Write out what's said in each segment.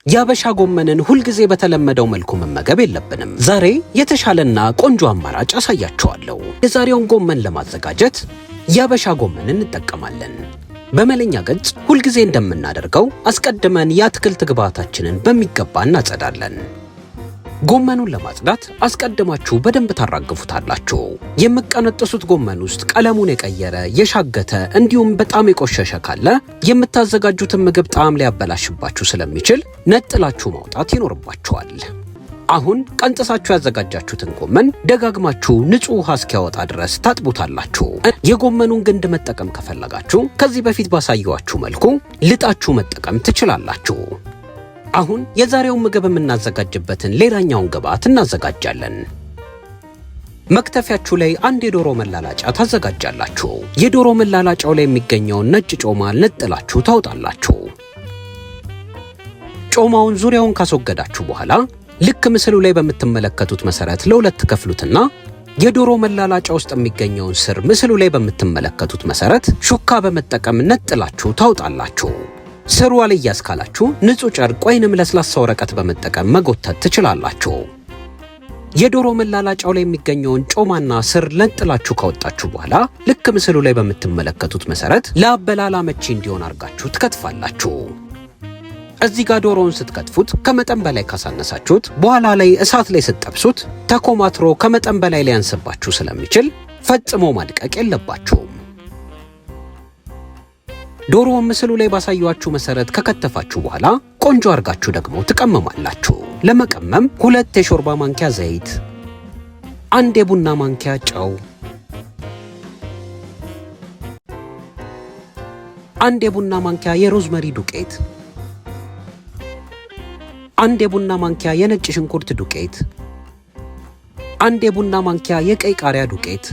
ያበሻ ጎመንን ሁልጊዜ በተለመደው መልኩ መመገብ የለብንም። ዛሬ የተሻለና ቆንጆ አማራጭ አሳያችኋለሁ። የዛሬውን ጎመን ለማዘጋጀት ያበሻ ጎመን እንጠቀማለን። በመለኛ ገጽ ሁልጊዜ እንደምናደርገው አስቀድመን የአትክልት ግብአታችንን በሚገባ እናጸዳለን። ጎመኑን ለማጽዳት አስቀድማችሁ በደንብ ታራግፉታላችሁ። የምትቀነጥሱት ጎመን ውስጥ ቀለሙን የቀየረ የሻገተ እንዲሁም በጣም የቆሸሸ ካለ የምታዘጋጁትን ምግብ ጣዕም ሊያበላሽባችሁ ስለሚችል ነጥላችሁ ማውጣት ይኖርባችኋል። አሁን ቀንጥሳችሁ ያዘጋጃችሁትን ጎመን ደጋግማችሁ ንጹህ ውሃ እስኪያወጣ ድረስ ታጥቡታላችሁ። የጎመኑን ግንድ መጠቀም ከፈለጋችሁ ከዚህ በፊት ባሳየኋችሁ መልኩ ልጣችሁ መጠቀም ትችላላችሁ። አሁን የዛሬውን ምግብ የምናዘጋጅበትን ሌላኛውን ግብአት እናዘጋጃለን። መክተፊያችሁ ላይ አንድ የዶሮ መላላጫ ታዘጋጃላችሁ። የዶሮ መላላጫው ላይ የሚገኘውን ነጭ ጮማ ነጥላችሁ ታውጣላችሁ። ጮማውን ዙሪያውን ካስወገዳችሁ በኋላ ልክ ምስሉ ላይ በምትመለከቱት መሰረት ለሁለት ከፍሉትና የዶሮ መላላጫ ውስጥ የሚገኘውን ስር ምስሉ ላይ በምትመለከቱት መሰረት ሹካ በመጠቀም ነጥላችሁ ታውጣላችሁ። ስሩ አልያዝ ካላችሁ ንጹህ ጨርቅ ወይንም ለስላሳ ወረቀት በመጠቀም መጎተት ትችላላችሁ። የዶሮ መላላጫው ላይ የሚገኘውን ጮማና ስር ነጥላችሁ ካወጣችሁ በኋላ ልክ ምስሉ ላይ በምትመለከቱት መሰረት ለአበላል አመቺ እንዲሆን አድርጋችሁ ትከትፋላችሁ። እዚህ ጋር ዶሮውን ስትከትፉት ከመጠን በላይ ካሳነሳችሁት በኋላ ላይ እሳት ላይ ስትጠብሱት ተኮማትሮ ከመጠን በላይ ሊያንስባችሁ ስለሚችል ፈጽሞ ማድቀቅ የለባችሁም። ዶሮውን ምስሉ ላይ ባሳያችሁ መሰረት ከከተፋችሁ በኋላ ቆንጆ አርጋችሁ ደግሞ ትቀመማላችሁ። ለመቀመም 2 የሾርባ ማንኪያ ዘይት፣ 1 የቡና ማንኪያ ጨው፣ 1 የቡና ማንኪያ የሮዝመሪ ዱቄት፣ 1 የቡና ማንኪያ የነጭ ሽንኩርት ዱቄት፣ 1 የቡና ማንኪያ የቀይ ቃሪያ ዱቄት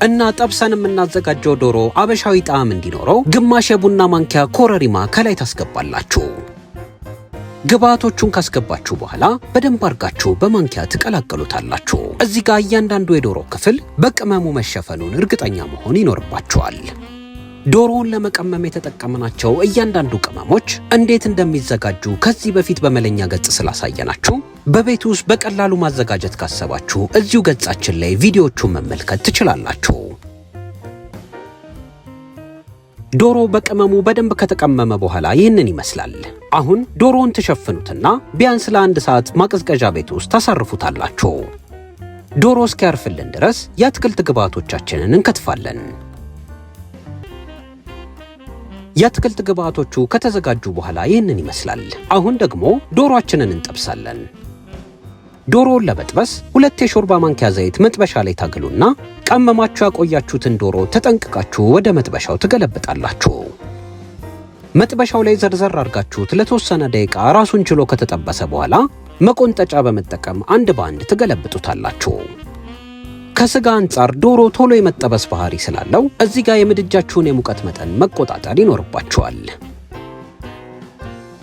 እና ጠብሰን የምናዘጋጀው ዶሮ አበሻዊ ጣዕም እንዲኖረው ግማሽ የቡና ማንኪያ ኮረሪማ ከላይ ታስገባላችሁ። ግብአቶቹን ካስገባችሁ በኋላ በደንብ አርጋችሁ በማንኪያ ትቀላቀሉታላችሁ። እዚህ ጋር እያንዳንዱ የዶሮ ክፍል በቅመሙ መሸፈኑን እርግጠኛ መሆን ይኖርባችኋል። ዶሮውን ለመቀመም የተጠቀምናቸው እያንዳንዱ ቅመሞች እንዴት እንደሚዘጋጁ ከዚህ በፊት በመለኛ ገጽ ስላሳየናችሁ በቤት ውስጥ በቀላሉ ማዘጋጀት ካሰባችሁ እዚሁ ገጻችን ላይ ቪዲዮቹን መመልከት ትችላላችሁ። ዶሮ በቅመሙ በደንብ ከተቀመመ በኋላ ይህንን ይመስላል። አሁን ዶሮውን ትሸፍኑትና ቢያንስ ለ1 ሰዓት ማቀዝቀዣ ቤት ውስጥ ታሳርፉታላችሁ። ዶሮ እስኪያርፍልን ድረስ የአትክልት ግብአቶቻችንን እንከትፋለን። የአትክልት ግብአቶቹ ከተዘጋጁ በኋላ ይህንን ይመስላል። አሁን ደግሞ ዶሮአችንን እንጠብሳለን። ዶሮውን ለመጥበስ 2 የሾርባ ማንኪያ ዘይት መጥበሻ ላይ ታገሉና ቀመማችሁ ያቆያችሁትን ዶሮ ተጠንቅቃችሁ ወደ መጥበሻው ትገለብጣላችሁ። መጥበሻው ላይ ዘርዘር አድርጋችሁት ለተወሰነ ደቂቃ ራሱን ችሎ ከተጠበሰ በኋላ መቆንጠጫ በመጠቀም አንድ በአንድ ትገለብጡታላችሁ። ከስጋ አንጻር ዶሮ ቶሎ የመጠበስ ባህሪ ስላለው እዚህ ጋር የምድጃችሁን የሙቀት መጠን መቆጣጠር ይኖርባችኋል።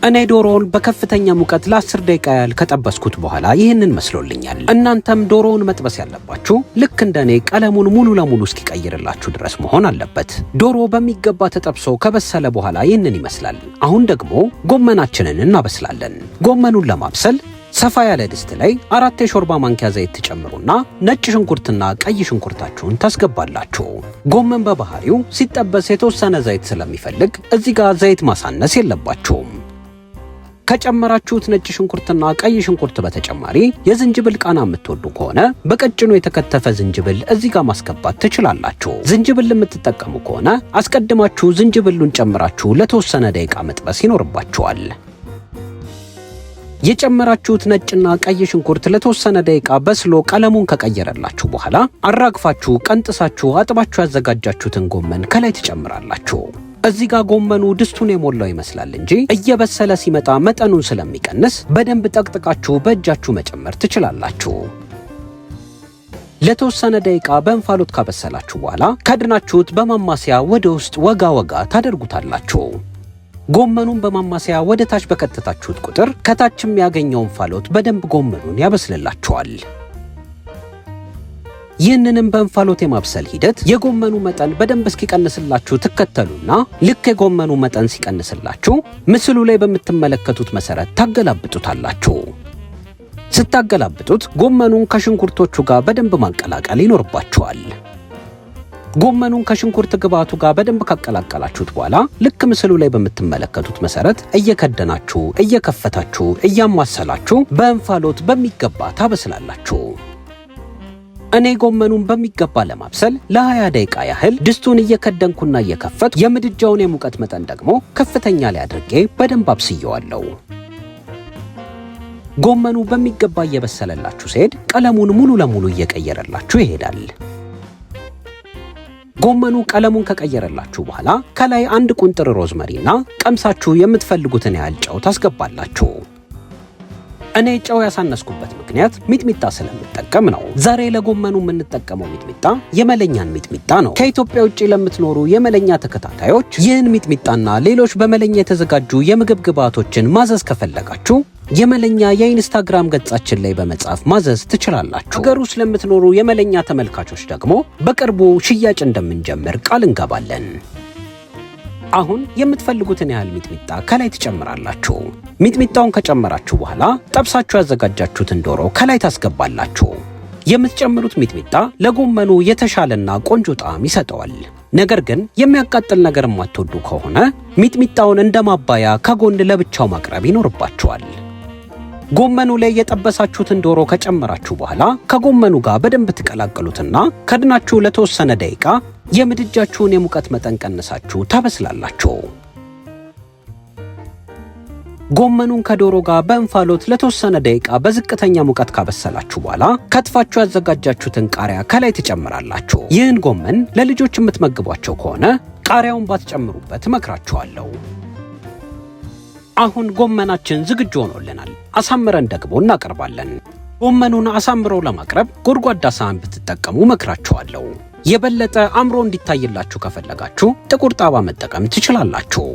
እኔ ዶሮውን በከፍተኛ ሙቀት ለ10 ደቂቃ ያህል ከጠበስኩት በኋላ ይህንን መስሎልኛል። እናንተም ዶሮውን መጥበስ ያለባችሁ ልክ እንደኔ ቀለሙን ሙሉ ለሙሉ እስኪቀይርላችሁ ድረስ መሆን አለበት። ዶሮ በሚገባ ተጠብሶ ከበሰለ በኋላ ይህንን ይመስላል። አሁን ደግሞ ጎመናችንን እናበስላለን። ጎመኑን ለማብሰል ሰፋ ያለ ድስት ላይ 4 የሾርባ ማንኪያ ዘይት ትጨምሩና ነጭ ሽንኩርትና ቀይ ሽንኩርታችሁን ታስገባላችሁ። ጎመን በባህሪው ሲጠበስ የተወሰነ ዘይት ስለሚፈልግ እዚህ ጋር ዘይት ማሳነስ የለባችሁም። ከጨመራችሁት ነጭ ሽንኩርትና ቀይ ሽንኩርት በተጨማሪ የዝንጅብል ቃና የምትወዱ ከሆነ በቀጭኑ የተከተፈ ዝንጅብል እዚህ ጋር ማስገባት ትችላላችሁ። ዝንጅብል የምትጠቀሙ ከሆነ አስቀድማችሁ ዝንጅብሉን ጨምራችሁ ለተወሰነ ደቂቃ መጥበስ ይኖርባችኋል። የጨመራችሁት ነጭና ቀይ ሽንኩርት ለተወሰነ ደቂቃ በስሎ ቀለሙን ከቀየረላችሁ በኋላ አራግፋችሁ ቀንጥሳችሁ አጥባችሁ ያዘጋጃችሁትን ጎመን ከላይ ትጨምራላችሁ። እዚህ ጋር ጎመኑ ድስቱን የሞላው ይመስላል እንጂ እየበሰለ ሲመጣ መጠኑን ስለሚቀንስ በደንብ ጠቅጥቃችሁ በእጃችሁ መጨመር ትችላላችሁ። ለተወሰነ ደቂቃ በእንፋሎት ካበሰላችሁ በኋላ ከድናችሁት በማማሲያ ወደ ውስጥ ወጋ ወጋ ታደርጉታላችሁ። ጎመኑን በማማሲያ ወደ ታች በከተታችሁት ቁጥር ከታችም ያገኘውን እንፋሎት በደንብ ጎመኑን ያበስልላችኋል። ይህንንም በእንፋሎት የማብሰል ሂደት የጎመኑ መጠን በደንብ እስኪቀንስላችሁ ትከተሉና ልክ የጎመኑ መጠን ሲቀንስላችሁ ምስሉ ላይ በምትመለከቱት መሰረት ታገላብጡታላችሁ። ስታገላብጡት ጎመኑን ከሽንኩርቶቹ ጋር በደንብ ማቀላቀል ይኖርባችኋል። ጎመኑን ከሽንኩርት ግብአቱ ጋር በደንብ ካቀላቀላችሁት በኋላ ልክ ምስሉ ላይ በምትመለከቱት መሰረት እየከደናችሁ እየከፈታችሁ እያማሰላችሁ በእንፋሎት በሚገባ ታበስላላችሁ። እኔ ጎመኑን በሚገባ ለማብሰል ለ20 ደቂቃ ያህል ድስቱን እየከደንኩና እየከፈትኩ የምድጃውን የሙቀት መጠን ደግሞ ከፍተኛ ላይ አድርጌ በደንብ አብስየዋለሁ። ጎመኑ በሚገባ እየበሰለላችሁ ሲሄድ ቀለሙን ሙሉ ለሙሉ እየቀየረላችሁ ይሄዳል። ጎመኑ ቀለሙን ከቀየረላችሁ በኋላ ከላይ አንድ ቁንጥር ሮዝመሪና ቀምሳችሁ የምትፈልጉትን ያህል ጨው ታስገባላችሁ። እኔ ጨው ያሳነስኩበት ምክንያት ሚጥሚጣ ስለምጠቀም ነው። ዛሬ ለጎመኑ የምንጠቀመው ሚጥሚጣ የመለኛን ሚጥሚጣ ነው። ከኢትዮጵያ ውጪ ለምትኖሩ የመለኛ ተከታታዮች ይህን ሚጥሚጣና ሌሎች በመለኛ የተዘጋጁ የምግብ ግብአቶችን ማዘዝ ከፈለጋችሁ የመለኛ የኢንስታግራም ገጻችን ላይ በመጻፍ ማዘዝ ትችላላችሁ። ሀገር ውስጥ ለምትኖሩ የመለኛ ተመልካቾች ደግሞ በቅርቡ ሽያጭ እንደምንጀምር ቃል እንገባለን። አሁን የምትፈልጉትን ያህል ሚጥሚጣ ከላይ ትጨምራላችሁ። ሚጥሚጣውን ከጨመራችሁ በኋላ ጠብሳችሁ ያዘጋጃችሁትን ዶሮ ከላይ ታስገባላችሁ። የምትጨምሩት ሚጥሚጣ ለጎመኑ የተሻለና ቆንጆ ጣዕም ይሰጠዋል። ነገር ግን የሚያቃጥል ነገር የማትወዱ ከሆነ ሚጥሚጣውን እንደ ማባያ ከጎን ለብቻው ማቅረብ ይኖርባችኋል። ጎመኑ ላይ የጠበሳችሁትን ዶሮ ከጨመራችሁ በኋላ ከጎመኑ ጋር በደንብ ትቀላቀሉትና ከድናችሁ ለተወሰነ ደቂቃ የምድጃችሁን የሙቀት መጠን ቀንሳችሁ ታበስላላችሁ። ጎመኑን ከዶሮ ጋር በእንፋሎት ለተወሰነ ደቂቃ በዝቅተኛ ሙቀት ካበሰላችሁ በኋላ ከትፋችሁ ያዘጋጃችሁትን ቃሪያ ከላይ ትጨምራላችሁ። ይህን ጎመን ለልጆች የምትመግቧቸው ከሆነ ቃሪያውን ባትጨምሩበት እመክራችኋለሁ። አሁን ጎመናችን ዝግጁ ሆኖልናል። አሳምረን ደግሞ እናቀርባለን። ጎመኑን አሳምረው ለማቅረብ ጎድጓዳ ሳህን ብትጠቀሙ እመክራችኋለሁ። የበለጠ አምሮ እንዲታይላችሁ ከፈለጋችሁ ጥቁር ጣባ መጠቀም ትችላላችሁ።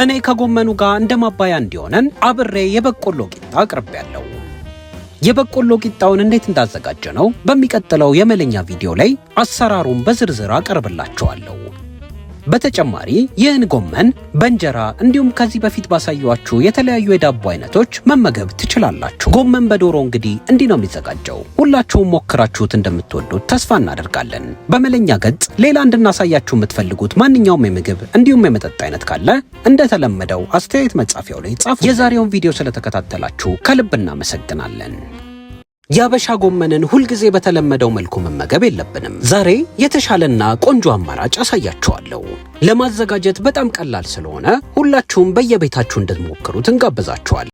እኔ ከጎመኑ ጋር እንደ ማባያ እንዲሆነን አብሬ የበቆሎ ቂጣ አቅርቤያለሁ። የበቆሎ ቂጣውን እንዴት እንዳዘጋጀ ነው በሚቀጥለው የመለኛ ቪዲዮ ላይ አሰራሩን በዝርዝር አቀርብላችኋለሁ። በተጨማሪ ይህን ጎመን በእንጀራ እንዲሁም ከዚህ በፊት ባሳየኋችሁ የተለያዩ የዳቦ አይነቶች መመገብ ትችላላችሁ። ጎመን በዶሮ እንግዲህ እንዲህ ነው የሚዘጋጀው። ሁላችሁም ሞክራችሁት እንደምትወዱት ተስፋ እናደርጋለን። በመለኛ ገጽ ሌላ እንድናሳያችሁ የምትፈልጉት ማንኛውም የምግብ እንዲሁም የመጠጥ አይነት ካለ እንደተለመደው አስተያየት መጻፊያው ላይ ጻፉ። የዛሬውን ቪዲዮ ስለተከታተላችሁ ከልብ እናመሰግናለን። የአበሻ ጎመንን ሁልጊዜ በተለመደው መልኩ መመገብ የለብንም። ዛሬ የተሻለና ቆንጆ አማራጭ አሳያችኋለሁ። ለማዘጋጀት በጣም ቀላል ስለሆነ ሁላችሁም በየቤታችሁ እንድትሞክሩት እንጋብዛችኋለን።